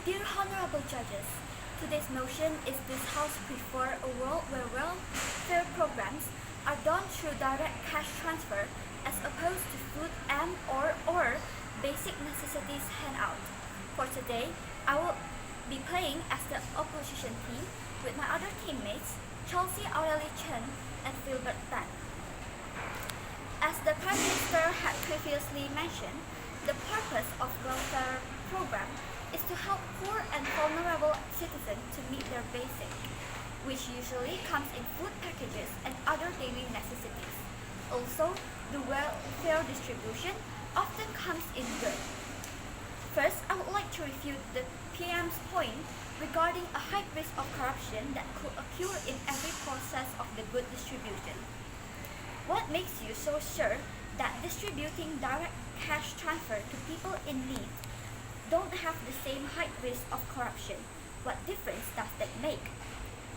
Dear Honorable Judges, today's motion is this House prefer a world where welfare programs are done through direct cash transfer as opposed to food and/or basic necessities handout. For today, I will be playing as the opposition team with my other teammates, Chelsea Aurelie Chen and Philbert Tan. As the Prime Minister had previously mentioned, the purpose of welfare program is to help poor and vulnerable citizens to meet their basic, which usually comes in food packages and other daily necessities. Also, the welfare distribution often comes in good. First, I would like to refute the PM's point regarding a high risk of corruption that could occur in every process of the good distribution. What makes you so sure that distributing direct cash transfer to people in need don't have the same high risk of corruption? What difference does that make?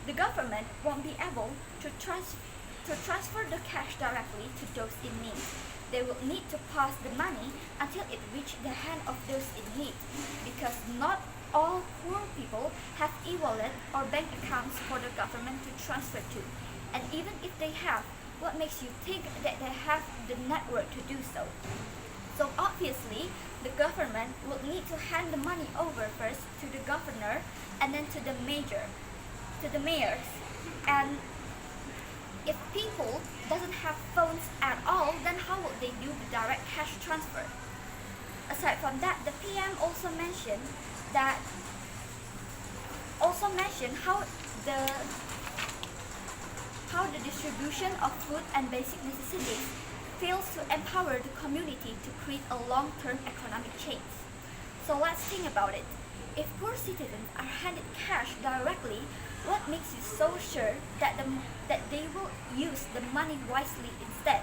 The government won't be able to transfer the cash directly to those in need. They will need to pass the money until it reaches the hand of those in need, because not all poor people have e-wallet or bank accounts for the government to transfer to. And even if they have, what makes you think that they have the network to do so? So obviously, the government will need to hand the money over first to the governor and then to the mayors. And if people doesn't have phones at all, then how would they do the direct cash transfer? Aside from that, the PM also mentioned how the distribution of food and basic necessities fails to empower the community to create a long-term economic change. So let's think about it. If poor citizens are handed cash directly, what makes you so sure that they will use the money wisely instead?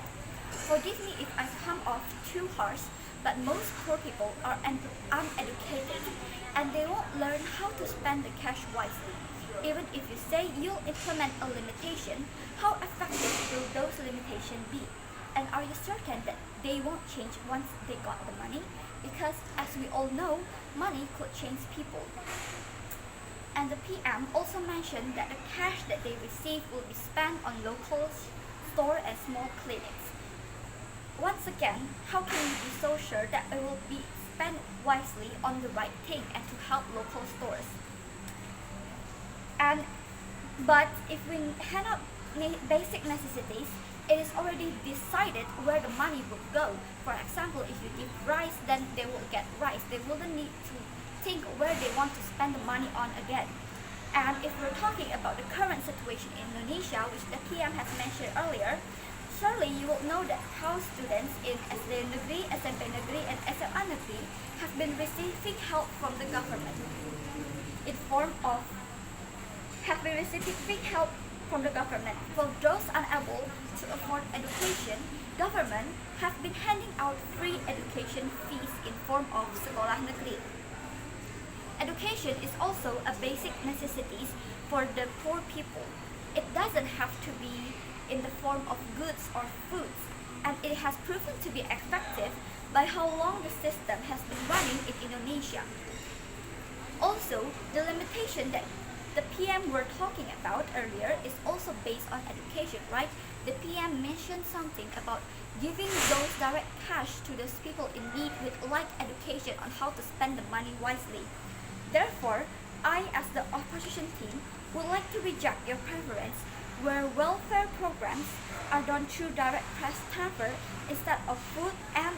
Forgive me if I come off too harsh, but most poor people are uneducated and they won't learn how to spend the cash wisely. Even if you say you'll implement a limitation, how effective will those limitations be? And are you certain that they won't change once they got the money? Because as we all know, money could change people. And the PM also mentioned that the cash that they receive will be spent on local stores and small clinics. Once again, how can we be so sure that it will be spent wisely on the right thing and to help local stores? But if we hand out basic necessities, it is already decided where the money will go. For example, if you give rice, then they will get rice. They wouldn't need to think where they want to spend the money on again. And if we're talking about the current situation in Indonesia, which the PM has mentioned earlier, surely you will know that how students in SD Negeri, SMP Negeri, and SMA Negeri have been receiving help from the government For those unable to afford education, government have been handing out free education fees in form of sekolah negeri. Education is also a basic necessity for the poor people. It doesn't have to be in the form of goods or foods, and it has proven to be effective by how long the system has been running in Indonesia. Also, the limitation that the PM were talking about earlier is also based on education, right? The PM mentioned something about giving those direct cash to those people in need with light education on how to spend the money wisely. Therefore, I, as the opposition team, would like to reject your preference where welfare programs are done through direct cash transfer instead of food and